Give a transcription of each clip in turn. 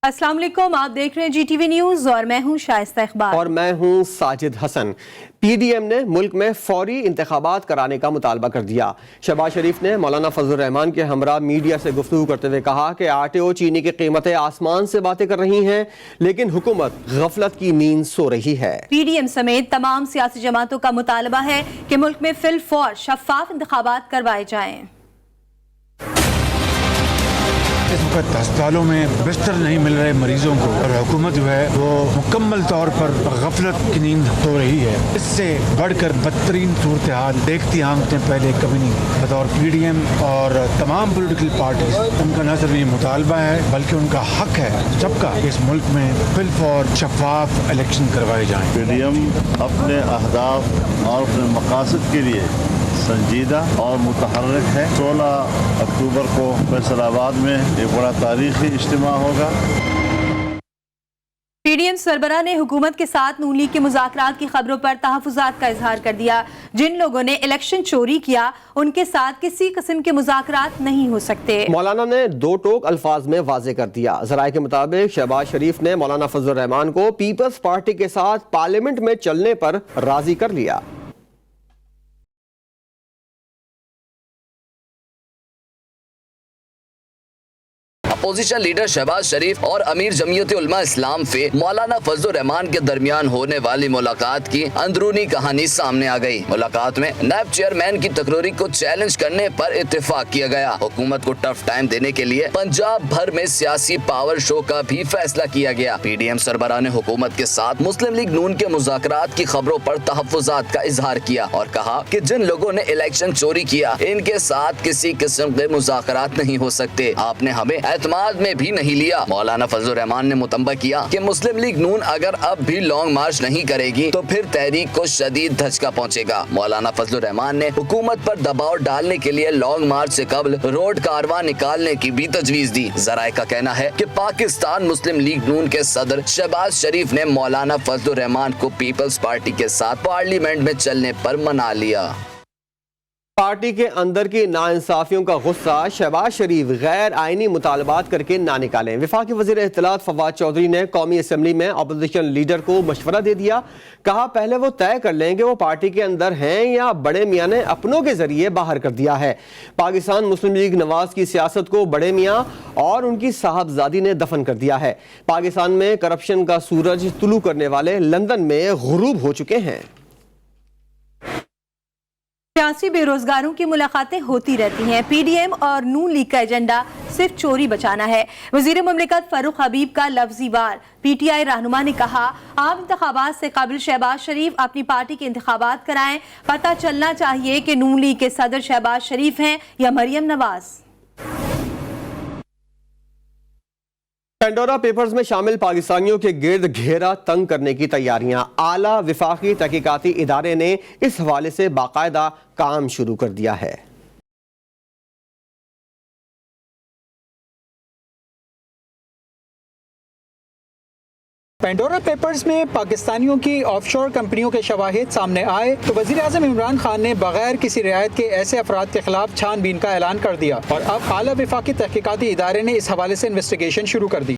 अस्सलाम वालेकुम, आप देख रहे हैं GTV न्यूज और मैं हूं शाइस्ता इकबाल और मैं हूं साजिद हसन। PDM ने मुल्क में फौरी इंतखाबात कराने का मुतालबा कर दिया। शहबाज शरीफ ने मौलाना फजल रहमान के हमरा मीडिया से गुफ्तगू करते हुए कहा कि आटे और चीनी की कीमतें आसमान से बातें कर रही हैं, लेकिन हुकूमत गफलत की नींद सो रही है। PDM समेत तमाम सियासी जमातों का मुतालबा है कि मुल्क में फिल फौर शफाफ इंतखाबात करवाए जाएं। इस वक्त अस्पतालों में बिस्तर नहीं मिल रहे मरीजों को और हुकूमत जो है वो मुकम्मल तौर पर गफलत की नींद सो रही है। इससे बढ़कर बदतरीन सूरत हाल देखती आंखें पहले कभी नहीं। बतौर PDM और तमाम पोलिटिकल पार्टीज उनका न सिर्फ ये मुतालबा है बल्कि उनका हक है सबका इस मुल्क में फिल फौर शफाफ इलेक्शन करवाए जाएँ। PDM अपने अहदाफ और अपने मकासद के लिए संजीदा और मुतहर्रिक है। 16 अक्टूबर को फैसलाबाद में एक बड़ा तारीखी इज्तिमा होगा। PDM सरबराह ने हुकूमत के साथ नून लीग के मुज़ाकरात की खबरों पर तहफ़्फ़ुज़ात का इजहार कर दिया। जिन लोगों ने इलेक्शन चोरी किया उनके साथ किसी किस्म के मुज़ाकरात नहीं हो सकते। मौलाना ने दो टोक अल्फाज में वाजे कर दिया। ज़राए के मुताबिक शहबाज शरीफ ने मौलाना फजल रहमान को पीपल्स पार्टी के साथ पार्लियामेंट में चलने पर राजी कर लिया। अपोजिशन लीडर शहबाज शरीफ और अमीर जमीयत उलमा इस्लाम से मौलाना फजल रहमान के दरमियान होने वाली मुलाकात की अंदरूनी कहानी सामने आ गई। मुलाकात में नायब चेयरमैन की तकरीर को चैलेंज करने पर इत्तेफाक किया गया। हुकूमत को टफ टाइम देने के लिए पंजाब भर में सियासी पावर शो का भी फैसला किया गया। PDM सरबराह ने हुकूमत के साथ मुस्लिम लीग नून के मुज़ाकरात की खबरों पर तहफ़्फ़ुज़ात का इजहार किया और कहा कि जिन लोगों ने इलेक्शन चोरी किया इनके साथ किसी किस्म के मुज़ाकरात नहीं हो सकते। आपने हमें एतमाद में भी नहीं लिया। मौलाना फजल रहमान ने मुतंबा किया कि मुस्लिम लीग नून अगर अब भी लॉन्ग मार्च नहीं करेगी तो फिर तहरीक को शदीद धचका पहुंचेगा। मौलाना फजल रहमान ने हुकूमत पर दबाव डालने के लिए लॉन्ग मार्च से कबल रोड कारवां निकालने की भी तजवीज दी। ज़राए का कहना है कि पाकिस्तान मुस्लिम लीग नून के सदर शहबाज शरीफ ने मौलाना फजल रहमान को पीपल्स पार्टी के साथ पार्लियामेंट में चलने पर मना लिया। पार्टी के अंदर की नाइंसाफियों का गुस्सा शहबाज शरीफ गैर आईनी मुतालबात करके ना निकालें। वफाकी वज़ीर इत्तलात फवाद चौधरी ने कौमी असम्बली में अपोजिशन लीडर को मशवरा दे दिया। कहा पहले वो तय कर लें कि वो पार्टी के अंदर हैं या बड़े मियाँ ने अपनों के जरिए बाहर कर दिया है। पाकिस्तान मुस्लिम लीग नवाज की सियासत को बड़े मियाँ और उनकी साहबजादी ने दफन कर दिया है। पाकिस्तान में करप्शन का सूरज तुलू करने वाले लंदन में गुरूब हो चुके हैं। सियासी बेरोजगारों की मुलाकातें होती रहती हैं। PDM और नून लीग का एजेंडा सिर्फ चोरी बचाना है। वजीर मुमलिकत फारूक हबीब का लफ्जी वार। PTI रहनुमा ने कहा आम इंतखाबात से कबल शहबाज शरीफ अपनी पार्टी के इंतखाबात कराएं। पता चलना चाहिए कि नून लीग के सदर शहबाज शरीफ हैं या मरियम नवाज। पेंडोरा पेपर्स में शामिल पाकिस्तानियों के गिर्द घेरा तंग करने की तैयारियां। आला विफाकी तहकीकाती इदारे ने इस हवाले से बाकायदा काम शुरू कर दिया है। पेंडोरा पेपर्स में पाकिस्तानियों की ऑफशोर कंपनियों के शवाहिद सामने आए तो वज़ीर आज़म इमरान खान ने बगैर किसी रियायत के ऐसे अफराद के खिलाफ छानबीन का ऐलान कर दिया और अब आला विफाकी तहकीकाती इदारे ने इस हवाले से इन्वेस्टिगेशन शुरू कर दी।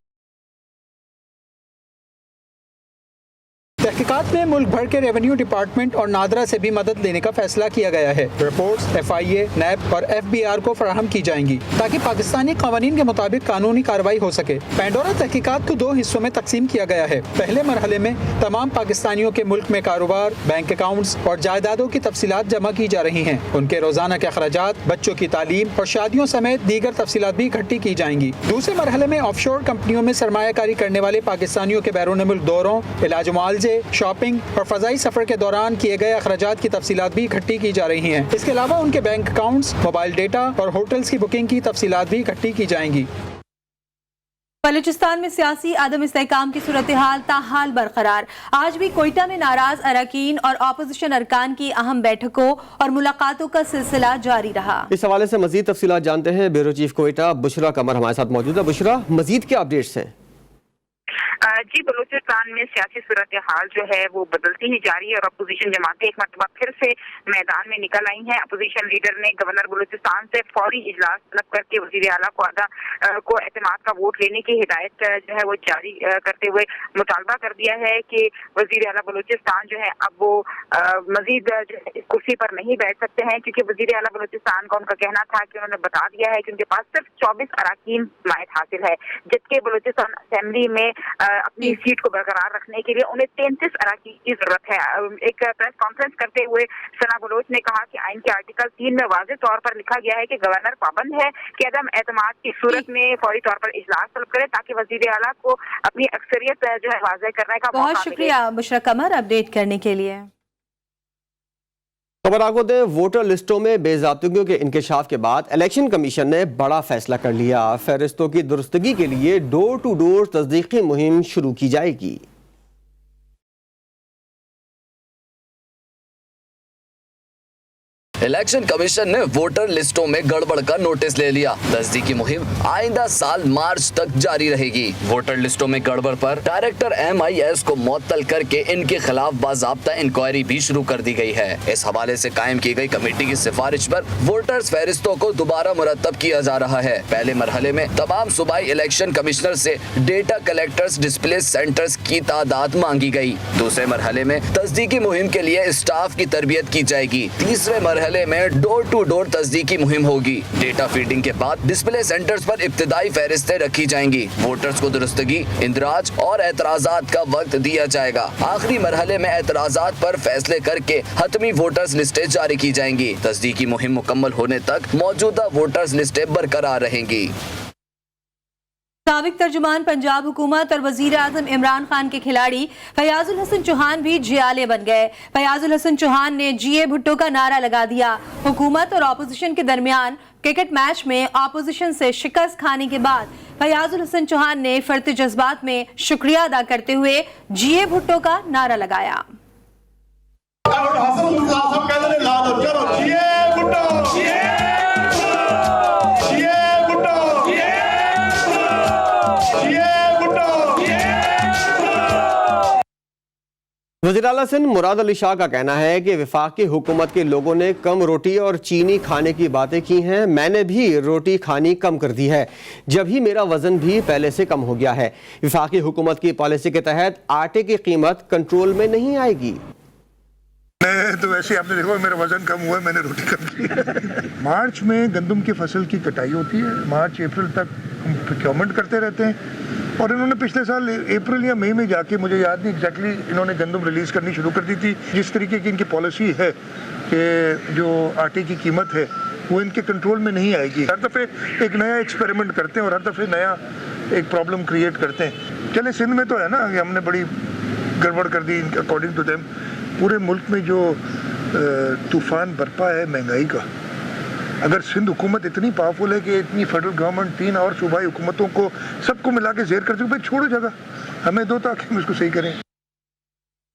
तहकीकात में मुल्क भर के रेवेन्यू डिपार्टमेंट और नादरा से भी मदद लेने का फैसला किया गया है। रिपोर्ट्स FIA, NAB और FBR को फराहम की जाएंगी ताकि पाकिस्तानी कानून के मुताबिक कानूनी कार्रवाई हो सके। पेंडोरा तहकीकात को 2 हिस्सों में तकसीम किया गया है। पहले मरहले में तमाम पाकिस्तानियों के मुल्क में कारोबार, बैंक अकाउंट्स और जायदादों की तफसीलात जमा की जा रही हैं। उनके रोजाना के अखराजात, बच्चों की तालीम और शादियों समेत दीगर तफसीलात भी इकट्ठी की जाएंगी। दूसरे मरहले में ऑफशोर कंपनियों में सरमायाकारी करने वाले पाकिस्तानियों के बैरून मुल्क दौरों, इलाज मुआवजे, शॉपिंग और फजाई सफर के दौरान किए गए अखराजात की तफसीलात भी इकट्ठी की जा रही हैं। इसके अलावा उनके बैंक अकाउंट्स, मोबाइल डेटा और होटल्स की बुकिंग की तफसीलात भी इकट्ठी की जाएंगी। बलूचिस्तान में सियासी आदम इस्तेहकाम की सूरत हाल ताहाल बरकरार। आज भी कोयटा में नाराज अरकान और अपोजिशन अरकान की अहम बैठकों और मुलाकातों का सिलसिला जारी रहा। इस हवाले से मजीद तफसीलात जानते हैं ब्यूरो चीफ कोयटा बुशरा कमर हमारे साथ मौजूद है। बुशरा, मजीद क्या अपडेट्स हैं? जी बलूचिस्तान में सियासी सूरत हाल जो है वो बदलती ही जा रही है और अपोजिशन जमातें एक मरतबा फिर से मैदान में निकल आई हैं। अपोजिशन लीडर ने गवर्नर बलूचिस्तान से फौरी इजलास तलब करके वजीर आला को एतमाद का वोट लेने की हिदायत जो है वो जारी करते हुए मुतालबा कर दिया है कि वजीर आला बलूचिस्तान जो है अब वो मजीद इस कुर्सी पर नहीं बैठ सकते हैं, क्योंकि वजीर आला बलूचिस्तान का उनका कहना था कि उन्होंने बता दिया है कि उनके पास सिर्फ 24 अराकीन हिमायत हासिल है, जबकि बलूचिस्तान असेंबली में अपनी सीट को बरकरार रखने के लिए उन्हें 33 अराकीन की जरूरत है। एक प्रेस कॉन्फ्रेंस करते हुए सना बलोच ने कहा कि आइन के आर्टिकल 3 में वाज़ेह तौर पर लिखा गया है कि गवर्नर पाबंद है कि अदम एतमाद की सूरत में फौरी तौर पर इजलास तलब करे ताकि वजीर आला को अपनी अक्सरियत जो है वाज़ेह करने का बहुत शुक्रिया बुशरा कमर अपडेट करने के लिए। खबर आपको दें, वोटर लिस्टों में बेज़ाब्तियों के इंकशाफ के बाद इलेक्शन कमीशन ने बड़ा फैसला कर लिया। फहरिस्तों की दुरुस्तगी के लिए डोर टू डोर तस्दीकी मुहिम शुरू की जाएगी। इलेक्शन कमीशन ने वोटर लिस्टों में गड़बड़ का नोटिस ले लिया। तस्दीकी मुहिम आइंदा साल मार्च तक जारी रहेगी। वोटर लिस्टों में गड़बड़ पर डायरेक्टर MIS को मुअत्तल करके इनके खिलाफ बाज़ाब्ता इंक्वायरी भी शुरू कर दी गई है। इस हवाले से कायम की गई कमेटी की सिफारिश पर वोटर्स फहरिस्तों को दोबारा मुरतब किया जा रहा है। पहले मरहले में तमाम सूबाई इलेक्शन कमिश्नर से डेटा कलेक्टर्स डिस्प्ले सेंटर्स की तादाद मांगी गई। दूसरे मरहले में तस्दीकी मुहिम के लिए स्टाफ की तरबियत की जाएगी। तीसरे मरहले में डोर टू डोर तस्दीकी मुहिम होगी। डेटा फीडिंग के बाद डिस्प्ले सेंटर्स पर इब्तिदाई फहरिस्तें रखी जाएंगी। वोटर्स को दुरुस्तगी, इंदराज और एतराजात का वक्त दिया जाएगा। आखिरी मरहले में एतराजात पर फैसले करके हतमी वोटर्स लिस्टें जारी की जाएंगी। तस्दीकी मुहिम मुकम्मल होने तक मौजूदा वोटर्स लिस्टें बरकरार रहेंगी। साबिक तर्जुमान पंजाब हुकूमत और वजीर आजम इमरान खान के खिलाड़ी फयाजुल हसन चौहान भी जियाले बन गए। फयाजुल हसन चौहान ने GA भुट्टो का नारा लगा दिया। हुकूमत और अपोजिशन के दरमियान क्रिकेट मैच में अपोजिशन से शिकस्त खाने के बाद फयाजुल हसन चौहान ने फर्त जज्बात में शुक्रिया अदा करते हुए GA भुट्टो का नारा लगाया। वज़ीर आला सिंध मुराद अली शाह का कहना है कि वफाकी हुकूमत के लोगों ने कम रोटी और चीनी खाने की बातें की हैं। मैंने भी रोटी खानी कम कर दी है, जब ही मेरा वजन भी पहले से कम हो गया है। वफाकी हुकूमत की पॉलिसी के तहत आटे की कीमत कंट्रोल में नहीं आएगी। तो वैसे आपने देखो मेरा वजन कम हुआ है, मैंने रोटी कम की है। मार्च में गंदम की फसल की कटाई होती है, मार्च अप्रैल तक हम प्रोक्योरमेंट करते रहते हैं और इन्होंने पिछले साल अप्रैल या मई में जाके, मुझे याद नहीं एग्जैक्टली, इन्होंने गंदम रिलीज करनी शुरू कर दी थी। जिस तरीके की इनकी पॉलिसी है कि जो आटे की कीमत है वो इनके कंट्रोल में नहीं आएगी। हर दफ़े एक नया एक्सपेरिमेंट करते हैं और हर दफ़े नया एक प्रॉब्लम क्रिएट करते हैं। चले सिंध में तो है ना कि हमने बड़ी गड़बड़ कर दी अकॉर्डिंग टू देम। पूरे मुल्क में जो तूफान बरपा है महंगाई का, अगर सिंध हुकूमत इतनी पावरफुल है कि इतनी फेडरल गवर्नमेंट 3 और सूबाई हुकूमतों को सबको मिला के जेर कर चुके, छोड़ो जगह हमें दो ताकि हम इसको सही करें।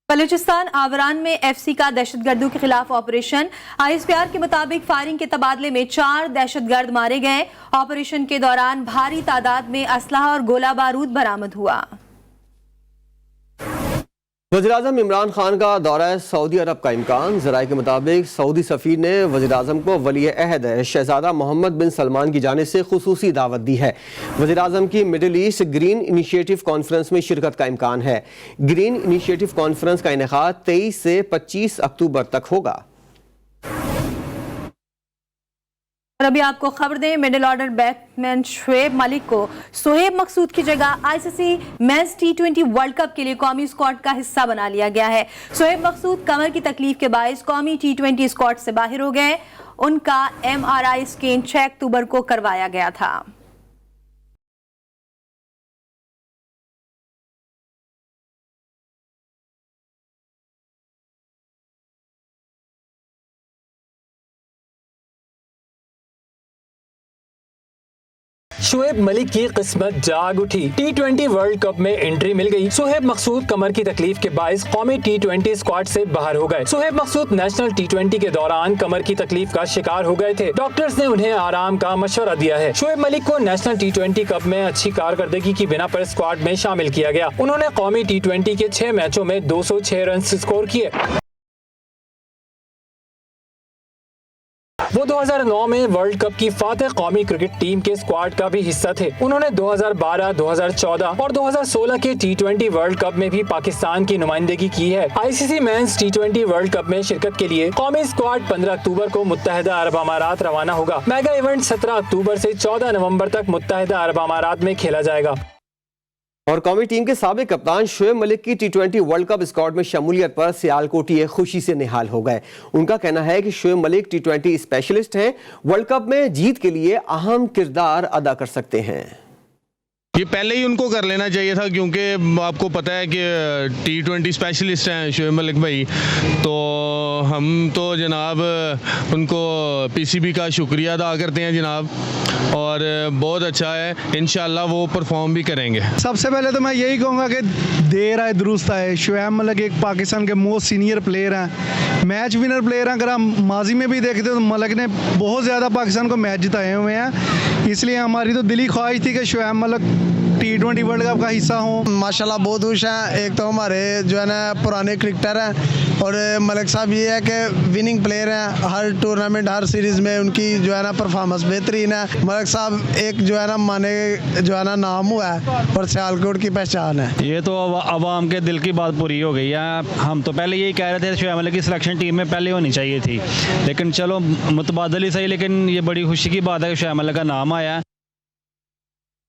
बलूचिस्तान आवरान में FC का दहशतगर्दों के खिलाफ ऑपरेशन। ISPR के मुताबिक फायरिंग के तबादले में 4 दहशतगर्द मारे गए। ऑपरेशन के दौरान भारी तादाद में असलहा और गोला बारूद बरामद हुआ। वज़ीर-ए-आज़म इमरान खान का दौरा सऊदी अरब का इम्कान। ज़राए के मुताबिक सऊदी सफ़ीर ने वज़ीर-ए-आज़म को वली-ए-अहद शहज़ादा मोहम्मद बिन सलमान की जानिब से खुसूसी दावत दी है। वज़ीर-ए-आज़म की middle east green initiative conference में शिरकत का इम्कान है। ग्रीन इनिशिएटिव कॉन्फ्रेंस का इनेकाद 23 से 25 अक्टूबर तक होगा। और अभी आपको खबर दें, middle order batsman Shoaib Malik को सोहेब मकसूद की जगह ICC mains T20 world cup के लिए कौमी स्क्वाड का हिस्सा बना लिया गया है। सोहेब मकसूद कमर की तकलीफ के बायस कौमी T20 स्क्वाड से बाहर हो गए। उनका MRI स्कैन 6 अक्टूबर को करवाया गया था। शोएब मलिक की किस्मत जाग उठी। T20 वर्ल्ड कप में एंट्री मिल गई। शोएब मकसूद कमर की तकलीफ के बायस कौमी T20 स्क्वाड से बाहर हो गए। शोएब मकसूद नेशनल T20 के दौरान कमर की तकलीफ का शिकार हो गए थे। डॉक्टर्स ने उन्हें आराम का मशवरा दिया है। शोएब मलिक को नेशनल T20 कप में अच्छी कारकर्दगी की बिना पर स्क्वाड में शामिल किया गया। उन्होंने कौमी T20 के 6 मैचों में 206 रन स्कोर किए। वो 2009 में वर्ल्ड कप की फातेह कौमी क्रिकेट टीम के स्क्वाड का भी हिस्सा थे। उन्होंने 2012, 2014 और 2016 के T20 वर्ल्ड कप में भी पाकिस्तान की नुमाइंदगी की है। ICC mains T20 world cup में शिरकत के लिए कौमी स्क्वाड 15 अक्टूबर को मुत्तहिदा अरब अमारात रवाना होगा। मेगा इवेंट 17 अक्टूबर से 14 नवंबर तक मुत्तहिदा अरब अमारात में खेला जाएगा। और कौमी टीम के साबिक कप्तान शोएब मलिक की T20 वर्ल्ड कप स्क्वाड में शमूलियत पर सियालकोटिये खुशी से निहाल हो गए। उनका कहना है कि शोएब मलिक T20 स्पेशलिस्ट हैं, वर्ल्ड कप में जीत के लिए अहम किरदार अदा कर सकते हैं। ये पहले ही उनको कर लेना चाहिए था, क्योंकि आपको पता है कि T20 स्पेशलिस्ट हैं शोएब मलिक भाई। तो हम तो जनाब उनको PCB का शुक्रिया अदा करते हैं जनाब, और बहुत अच्छा है, इंशाल्लाह वो परफॉर्म भी करेंगे। सबसे पहले तो मैं यही कहूँगा कि देर आए दुरुस्त आए। शोएब मलिक एक पाकिस्तान के मोस्ट सीनियर प्लेयर हैं, मैच विनर प्लेयर हैं। अगर हम माजी में भी देखते तो मलिक ने बहुत ज़्यादा पाकिस्तान को मैच जिताए हुए हैं, इसलिए हमारी तो दिली ख्वाहिश थी कि Shoaib Malik T20 world cup का हिस्सा हो। माशाल्लाह बहुत खुश हैं। एक तो हमारे जो है ना पुराने क्रिकेटर हैं, और मलिक साहब ये है कि विनिंग प्लेयर हैं। हर टूर्नामेंट हर सीरीज़ में उनकी जो है ना परफॉर्मेंस बेहतरीन है। मलिक साहब एक जो है ना माने जो है ना नाम हुआ है और सियालकोट की पहचान है। ये तो अवाम के दिल की बात पूरी हो गई है। हम तो पहले यही कह रहे थे शोएब मलिक की सिलेक्शन टीम में पहले होनी चाहिए थी, लेकिन चलो मुतबादल ही सही, लेकिन ये बड़ी खुशी की बात है कि शोएब मलिक का नाम आया।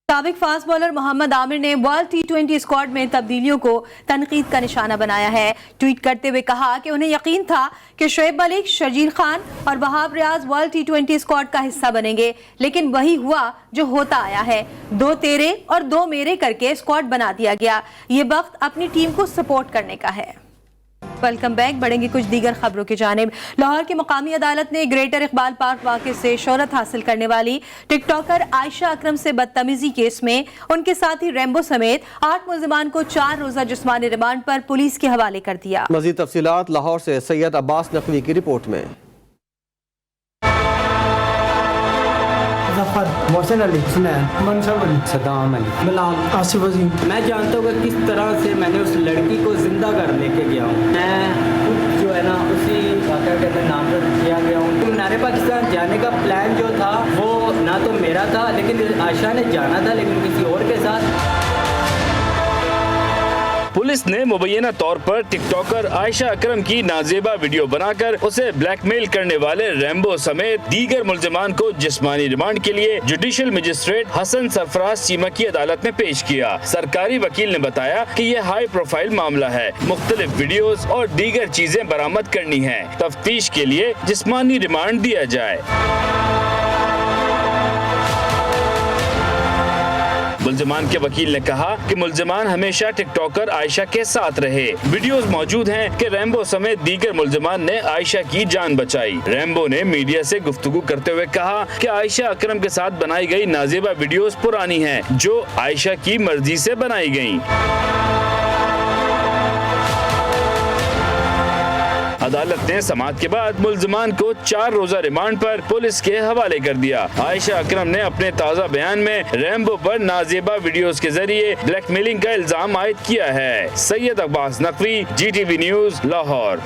साबिक फास्ट बॉलर मोहम्मद आमिर ने वर्ल्ड T20 स्क्वाड में तब्दीलियों को तनकीद का निशाना बनाया है। ट्वीट करते हुए कहा कि उन्हें यकीन था कि शोएब मलिक, शर्जील खान और Wahab Riaz world T20 squad का हिस्सा बनेंगे, लेकिन वही हुआ जो होता आया है। 2 तेरे और 2 मेरे करके स्क्वाड बना दिया गया। ये वक्त अपनी टीम को सपोर्ट करने का है। Welcome back. बढ़ेंगे कुछ दीगर खबरों की जानिब। लाहौर की मकामी अदालत ने ग्रेटर इकबाल पार्क वाक़े से शोहरत हासिल करने वाली टिकटॉकर आयशा अकरम से बदतमीजी केस में उनके साथी रैम्बो समेत 8 मुल्जिमान को 4 रोज़ा जिस्मानी रिमांड पर पुलिस के हवाले कर दिया। मज़ीद तफसीलात लाहौर से सैयद अब्बास नकवी की रिपोर्ट में। मोहसिन अली, मनसूर अली, सदाम अली, बिलाल, आसिफ अजीम। मैं जानता हूँ कि किस तरह से मैंने उस लड़की को जिंदा कर लेके गया हूँ। मैं जो है ना उसी वाक़या के अंदर नामजद किया गया हूँ। मीनार पाकिस्तान जाने का प्लान जो था वो ना तो मेरा था, लेकिन आयशा ने जाना था, लेकिन किसी और के साथ। पुलिस ने मुबैना तौर पर टिकटॉकर आयशा अकरम की नाजेबा वीडियो बनाकर उसे ब्लैकमेल करने वाले रैम्बो समेत दीगर मुल्जिमान को जिस्मानी रिमांड के लिए जुडिशियल मजिस्ट्रेट हसन सरफराज चीमा की अदालत में पेश किया। सरकारी वकील ने बताया कि ये हाई प्रोफाइल मामला है, मुख्तलिफ वीडियोस और दीगर चीजें बरामद करनी है। तफ्तीश के लिए जिस्मानी रिमांड दिया जाए। मुल्जिमान के वकील ने कहा कि मुल्जिमान हमेशा टिकटॉकर आयशा के साथ रहे। वीडियोस मौजूद हैं कि रैम्बो समेत दीगर मुल्जिमान ने आयशा की जान बचाई। रैम्बो ने मीडिया से गुफ्तगू करते हुए कहा कि आयशा अकरम के साथ बनाई गई नाजेबा वीडियोस पुरानी हैं, जो आयशा की मर्जी से बनाई गयी। अदालत ने समाअत के बाद मुल्जिमान को 4 रोजा रिमांड पर पुलिस के हवाले कर दिया। आयशा अकरम ने अपने ताज़ा बयान में रैम्बो पर नाजेबा वीडियोस के जरिए ब्लैकमेलिंग का इल्जाम आयद किया है। Syed Abbas Naqvi, GTV news, Lahore.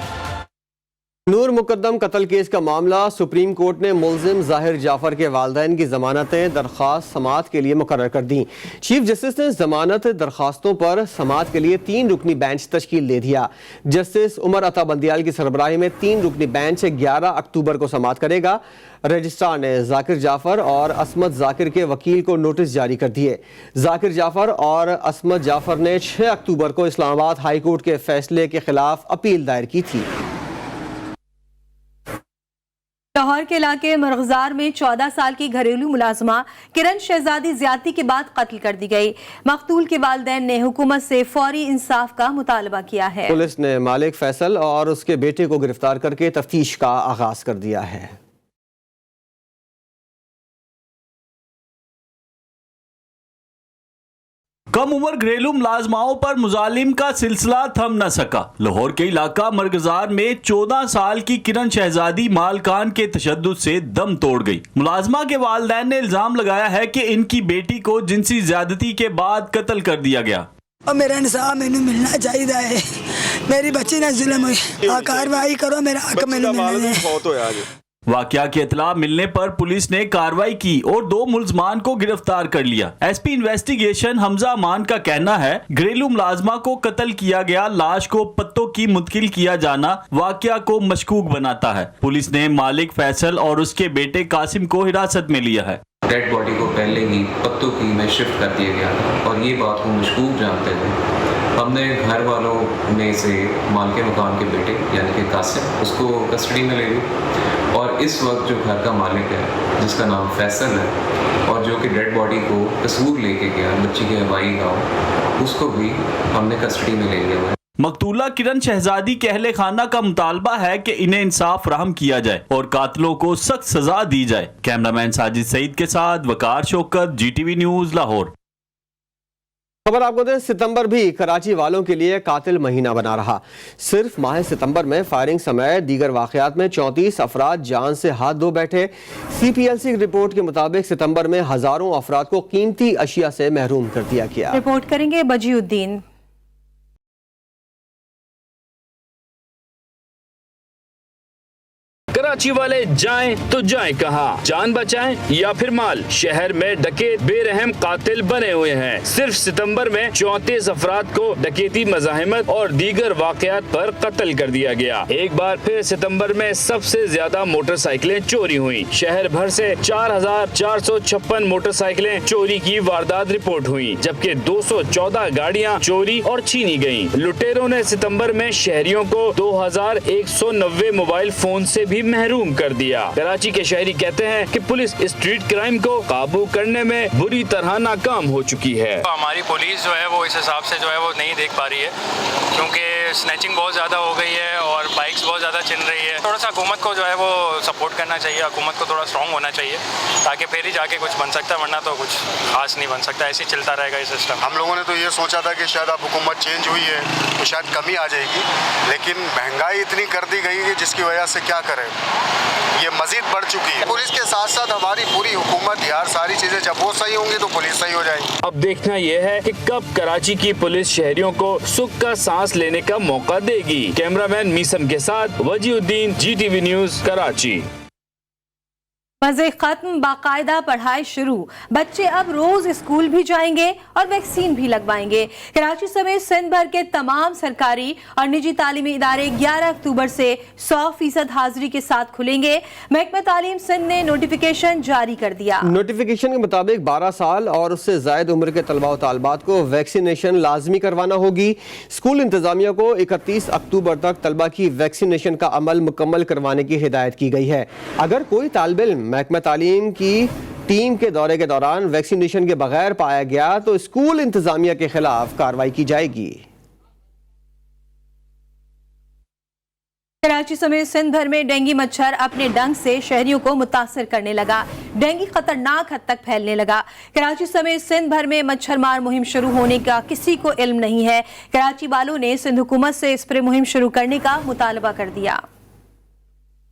नूर मुकद्दम कत्ल केस का मामला। सुप्रीम कोर्ट ने मुल्जिम जाहिर जाफर के वालिदैन की जमानतें दरख्वास्त समाअत के लिए मुकर्रर कर दी। चीफ जस्टिस ने जमानत दरख्वास्तों पर समाअत के लिए 3 रुकनी बेंच तश्कील दे दिया। जस्टिस उमर अता बंदियाल की सरबराही में 3 रुकनी बेंच 11 अक्टूबर को समाअत करेगा। रजिस्ट्रार ने जाकिर जाफर और असमत जाकिर के वकील को नोटिस जारी कर दिए। जाकिर जाफर और असमत जाफर ने 6 अक्टूबर को इस्लामाबाद हाई कोर्ट के फैसले के खिलाफ अपील दायर की थी। लाहौर के इलाके मरगजार में 14 साल की घरेलू मुलाजमा किरण शहजादी ज्यादती के बाद कत्ल कर दी गई। मकतूल के वालिदैन ने हुकूमत से फौरी इंसाफ का मुतालबा किया है। पुलिस ने मालिक फैसल और उसके बेटे को गिरफ्तार करके तफ्तीश का आगाज कर दिया है। कम उम्र घरेलू मुलाजमाओं पर मुजालिम का सिलसिला थम न सका। लाहौर के इलाका मरगजार में 14 साल की किरण शहजादी मालकान के तशद्दुद से दम तोड़ गई। मुलाजमा के वालिदैन ने इल्जाम लगाया है कि इनकी बेटी को जिनसी ज्यादती के बाद कत्ल कर दिया गया। और मेरा इंसाफ मैंने मिलना चाहिए है, मेरी बच्ची ने जुल्म हुई, कार्रवाई करो, मेरा हक मैंने मिलना है। वाकया की इतला मिलने पर पुलिस ने कार्रवाई की और 2 मुलजमान को गिरफ्तार कर लिया। एसपी इन्वेस्टिगेशन हमजा अमान का कहना है घरेलू मुलाजमा को कत्ल किया गया, लाश को पत्तों की मुंतकिल किया जाना वाकया को मशकूक बनाता है। पुलिस ने मालिक फैसल और उसके बेटे कासिम को हिरासत में लिया है। डेड बॉडी को पहले ही पत्तों की में शिफ्ट कर दिया गया था और ये बात को मशकूक जानते थे हमने घर वालों में से मालिक मकान के बेटे यानी कि कासिम उसको कस्टडी में ले ली और इस वक्त जो घर का मालिक है जिसका नाम फैसल है और जो कि डेड बॉडी को कसूर लेके गया बच्ची के हवाई गाँव, उसको भी हमने कस्टडी में ले लिया है। मकतूला किरण शहजादी के अहले खाना का मुतालबा है कि इन्हें इंसाफ फराहम किया जाए और कातिलों को सख्त सजा दी जाए। कैमरामैन साजिद सईद के साथ वकार शौकत, GTV न्यूज लाहौर। खबर आपको दें, सितंबर भी कराची वालों के लिए कातिल महीना बना रहा। सिर्फ माह सितंबर में फायरिंग समेत दीगर वाकयात में 34 अफराद जान से हाथ धो बैठे। CPLC की रिपोर्ट के मुताबिक सितंबर में हजारों अफराद को कीमती अशिया से महरूम कर दिया गया। रिपोर्ट करेंगे बजीउद्दीन। कराची वाले जाएं तो जाएं कहां, जान बचाएं या फिर माल। शहर में डकैत बेरहम कातिल बने हुए हैं। सिर्फ सितंबर में 34 अफराद को डकैती, मज़ाहिमत और दीगर वाकयात पर कत्ल कर दिया गया। एक बार फिर सितंबर में सबसे ज्यादा मोटरसाइकिलें चोरी हुई। शहर भर से 4456 मोटरसाइकिलें चोरी की वारदात रिपोर्ट हुई, जबकि 214 गाड़ियां चोरी और छीनी गयी। लुटेरों ने सितंबर में शहरियों को 2190 मोबाइल फोन से भी महरूम कर दिया। कराची के शहरी कहते हैं कि पुलिस स्ट्रीट क्राइम को काबू करने में बुरी तरह नाकाम हो चुकी है। हमारी पुलिस जो है वो इस हिसाब से जो है वो नहीं देख पा रही है, क्योंकि स्नैचिंग बहुत ज़्यादा हो गई है और बाइक्स बहुत ज़्यादा चल रही है। थोड़ा सा हुकूमत को जो है वो सपोर्ट करना चाहिए, हुकूमत को थोड़ा स्ट्रॉन्ग होना चाहिए ताकि फिर ही जाके कुछ बन सकता है, वरना तो कुछ खास नहीं बन सकता। ऐसे ही चलता रहेगा ये सिस्टम। हम लोगों ने तो ये सोचा था कि शायद अब हुकूमत चेंज हुई है तो शायद कमी आ जाएगी, लेकिन महंगाई इतनी कर दी गई है जिसकी वजह से क्या करें, ये मजीद बढ़ चुकी है। पुलिस के साथ साथ हमारी पूरी हुकूमत, यार सारी चीजें जब वो सही होंगी तो पुलिस सही हो जाएगी। अब देखना यह है कि कब कराची की पुलिस शहरियों को सुख का सांस लेने का मौका देगी। कैमरामैन मीसम के साथ वजीउद्दीन, GTV न्यूज, कराची। मज़े खत्म, बाकायदा पढ़ाई शुरू। बच्चे अब रोज स्कूल भी जाएंगे और वैक्सीन भी लगवाएंगे। कराची समेत सिंध भर के तमाम सरकारी और निजी तालीमी इदारे 11 अक्टूबर से 100% हाजिरी के साथ खुलेंगे। महकमा तालीम सिंध ने नोटिफिकेशन जारी कर दिया। नोटिफिकेशन के मुताबिक 12 साल और उससे जायद उम्र के तलबा व तालबात को वैक्सीनेशन लाजमी करवाना होगी। स्कूल इंतजामिया को 31 अक्टूबर तक तलबा की वैक्सीनेशन का अमल मुकम्मल करवाने की हिदायत की गई है। अगर कोई तालिब इल्म महकमा तालीम की टीम के दौरे के दौरान वैक्सीनेशन के बगैर पाया गया तो स्कूल इंतजामिया के खिलाफ कार्रवाई की जाएगी। कराची समेत सिंध भर में डेंगू मच्छर अपने डंक से शहरियों को मुतासर करने लगा। डेंगू खतरनाक हद तक फैलने लगा। कराची समेत सिंध भर में मच्छर मार मुहिम शुरू होने का किसी को इल्म नहीं है। कराची वालों ने सिंध हुकूमत से स्प्रे मुहिम शुरू करने का मुतालबा कर दिया।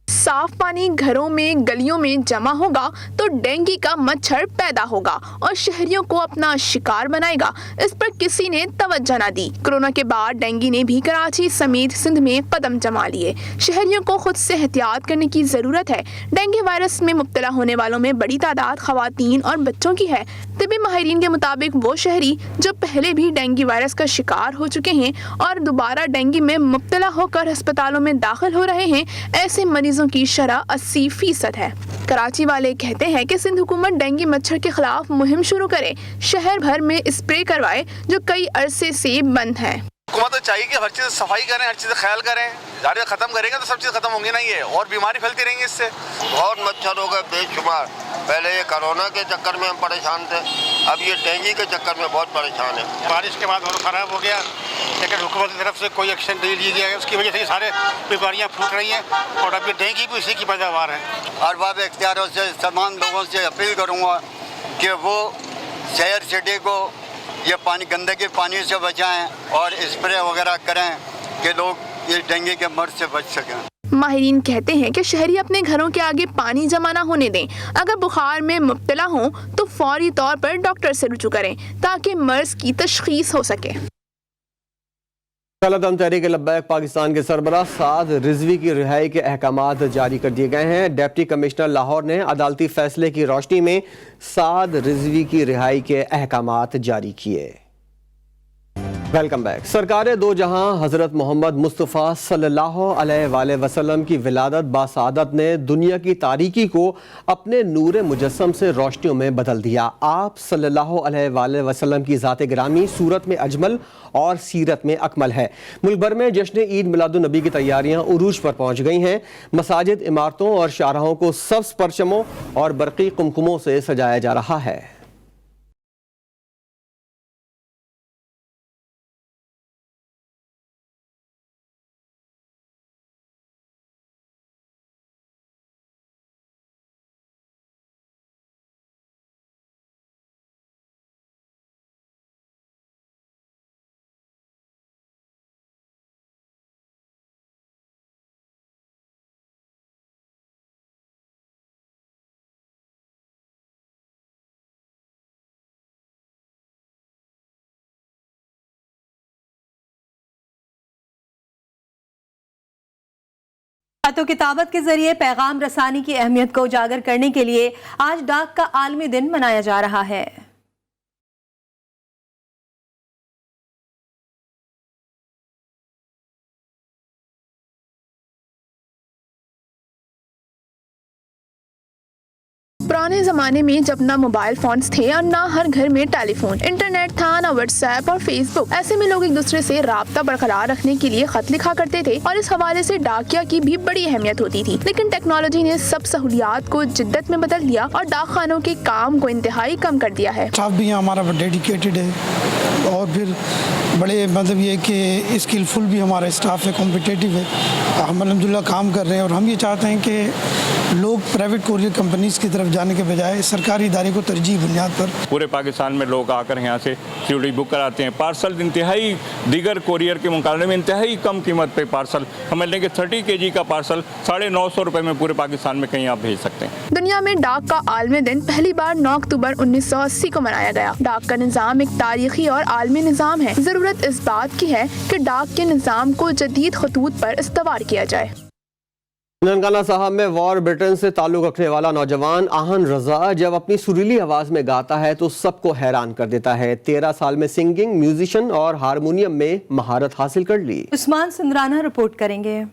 साफ पानी घरों में, गलियों में जमा होगा तो डेंगू का मच्छर पैदा होगा और शहरियों को अपना शिकार बनाएगा। इस पर किसी ने तवज्जो न दी। कोरोना के बाद डेंगू ने भी कराची समेत सिंध में कदम जमा लिए। शहरियों को खुद से एहतियात करने की जरूरत है। डेंगू वायरस में मुब्तला होने वालों में बड़ी तादाद खवातीन और बच्चों की है। तिब्बी माहिरीन के मुताबिक वो शहरी जो पहले भी डेंगू वायरस का शिकार हो चुके हैं और दोबारा डेंगू में मुब्तला होकर अस्पतालों में दाखिल हो रहे हैं, ऐसे मरीजों की शरह 80% है। कराची वाले कहते हैं कि सिंध हुकूमत डेंगू मच्छर के खिलाफ मुहिम शुरू करे, शहर भर में स्प्रे करवाए जो कई अरसे से बंद है। हुकूमत को चाहिए कि हर चीज़ सफाई करें, हर चीज़ ख्याल करें। जारी खत्म करेंगे तो सब चीज़ खत्म होंगी नहीं है और बीमारी फैलती रहेंगी इससे। बहुत मच्छर हो गए बेशुमार। पहले ये कोरोना के चक्कर में हम परेशान थे, अब ये डेंगू के चक्कर में बहुत परेशान है। बारिश के बाद और ख़राब हो गया, लेकिन हुकूमत की तरफ से कोई एक्शन नहीं लिया गया है। उसकी वजह से सारे बीमारियाँ फूट रही हैं और अब ये डेंगू भी इसी की पैदावार है। और बाब इख्तियारों से तमाम लोगों से अपील करूँगा कि वो शहर सिटी को ये पानी गंदगी पानी से बचाएं और स्प्रे वगैरह करें कि लोग ये डेंगू के मर्ज से बच सकें। माहिरीन कहते हैं कि शहरी अपने घरों के आगे पानी जमा न होने दें। अगर बुखार में मुब्तला हों तो फौरी तौर पर डॉक्टर से रुजू करें ताकि मर्ज की तशखीस हो सके। अदम तहरीक लब्बैक पाकिस्तान के सरबराह साद रिजवी की रिहाई के अहकामात जारी कर दिए गए हैं। डिप्टी कमिश्नर लाहौर ने अदालती फैसले की रोशनी में साद रिजवी की रिहाई के अहकामात जारी किए। Welcome back. सरकार दो जहां हज़रत मोहम्मद मुस्तफ़ा सल्लल्लाहु अलैहि वसल्लम की विलादत बासादत ने दुनिया की तारीकी को अपने नूर मुजस्सम से रोशनियों में बदल दिया। आप सल्लल्लाहु अलैहि वसल्लम की ज़ात गिरामी सूरत में अजमल और सीरत में अकमल है। मुल्क भर में जश्न ईद मिलादुन नबी की तैयारियां उरूज पर पहुंच गई हैं। मसाजिद, इमारतों और शाहराहों को सब्ज़ परचमों और बरक़ी कुमकुमों से सजाया जा रहा है। बातों की ताबत के जरिए पैगाम रसानी की अहमियत को उजागर करने के लिए आज डाक का आलमी दिन मनाया जा रहा है। पुराने ज़माने में जब ना मोबाइल फोन्स थे और ना हर घर में टेलीफोन, इंटरनेट था, ना व्हाट्सएप और फेसबुक, ऐसे में लोग एक दूसरे से राब्ता बरकरार रखने के लिए खत लिखा करते थे और इस हवाले से डाकिया की भी बड़ी अहमियत होती थी। लेकिन टेक्नोलॉजी ने सब सहूलियात को जिद्दत में बदल दिया और डाक खानों के काम को इंतहाई कम कर दिया है। स्टाफ भी हमारा डेडिकेटेड है और फिर बड़े मतलब ये कि स्किलफुल भी हमारा स्टाफ है, कॉम्पिटिटिव है। हम अल्हम्दुलिल्लाह काम कर रहे हैं और हम ये चाहते हैं कि लोग प्राइवेट कोरियर कंपनीज की तरफ जाने के बजाय सरकारी इदारे को तरजीह बुनियाद पर। पूरे पाकिस्तान में लोग आकर यहाँ से सीढ़ी बुक कराते हैं। पार्सल इंतहाई दीगर कोरियर के मुकाबले में इंतहाई कम कीमत पे पार्सल हमें लेंगे। 30 kg का पार्सल 950 रुपये में पूरे पाकिस्तान में कहीं आप भेज सकते हैं। दुनिया में डाक का आलमी दिन पहली बार 9 अक्टूबर 1980 को मनाया गया। डाक का निज़ाम एक तारीखी और आलमी निज़ाम है। ज़रूरत इस बात की है कि डाक के निज़ाम को जदीद खतूत पर इस्तवार किया जाए। ननकाना साहब में वॉर ब्रिटेन से ताल्लुक़ रखने वाला नौजवान आहन रजा जब अपनी सुरीली आवाज़ में गाता है तो सबको हैरान कर देता है। 13 साल में सिंगिंग, म्यूजिशियन और हारमोनियम में महारत हासिल कर ली। उस्मान सुंदराना रिपोर्ट करेंगे।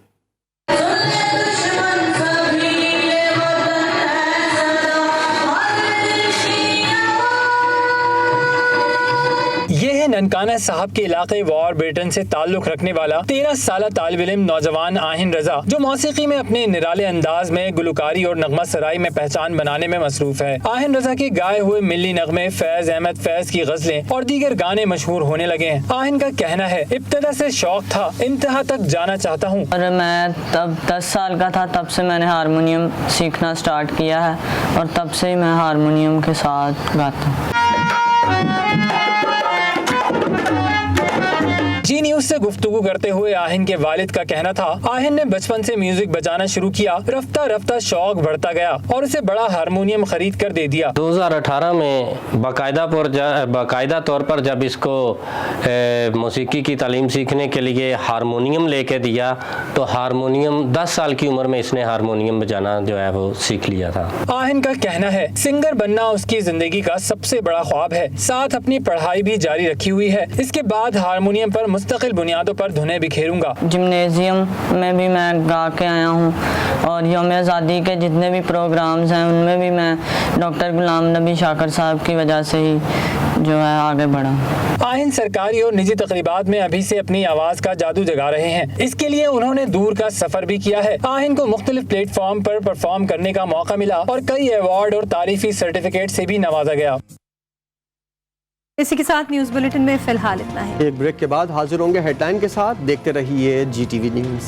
ये है ननकाना साहब के इलाके वॉर ब्रिटेन से ताल्लुक रखने वाला 13 साल तालिब इल्म नौजवान आहिन रजा, जो मौसीकी में अपने निराले अंदाज में गुलकारी और नगमा सराई में पहचान बनाने में मसरूफ है। आहिन रजा के गाए हुए मिल्ली नगमे, फैज अहमद फैज की गजलें और दीगर गाने मशहूर होने लगे हैं। आहिन का कहना है, इब्तदा से शौक था, इंतहा तक जाना चाहता हूँ। और मैं तब 10 साल का था, तब से मैंने हारमोनियम सीखना स्टार्ट किया है और तब से ही मैं हारमोनियम के साथ गाता हूँ। जी न्यूज से गुफ्तगू करते हुए आहिन के वालिद का कहना था, आहिन ने बचपन से म्यूजिक बजाना शुरू किया, रफ्ता रफ्ता शौक बढ़ता गया और उसे बड़ा हारमोनियम खरीद कर दे दिया। 2018 में बाकायदा तौर पर जब इसको मौसीकी की तालीम सीखने के लिए हारमोनियम लेके दिया तो हारमोनियम 10 साल की उम्र में इसने हारमोनियम बजाना जो है वो सीख लिया था। आहिन का कहना है, सिंगर बनना उसकी जिंदगी का सबसे बड़ा ख्वाब है, साथ अपनी पढ़ाई भी जारी रखी हुई है। इसके बाद हारमोनियम पर मुस्तकिल बुनियादों पर धुनें बिखेरूंगा। जिम्नेजियम में भी मैं गा के आया हूँ और यौम आज़ादी के जितने भी प्रोग्राम्स हैं उनमें भी मैं डॉक्टर गुलाम नबी शाकर साहब की वजह से ही जो है आगे बढ़ा। आहिन सरकारी और निजी तकरीबात में अभी से अपनी आवाज का जादू जगा रहे हैं। इसके लिए उन्होंने दूर का सफर भी किया है। आहिन को मुख्तलिफ प्लेटफॉर्म पर परफॉर्म करने का मौका मिला और कई अवार्ड और तारीफी सर्टिफिकेट से भी नवाजा गया। इसी के साथ न्यूज बुलेटिन में फिलहाल इतना है। एक ब्रेक के बाद हाजिर होंगे हेडलाइन के साथ। देखते रहिए GTV न्यूज।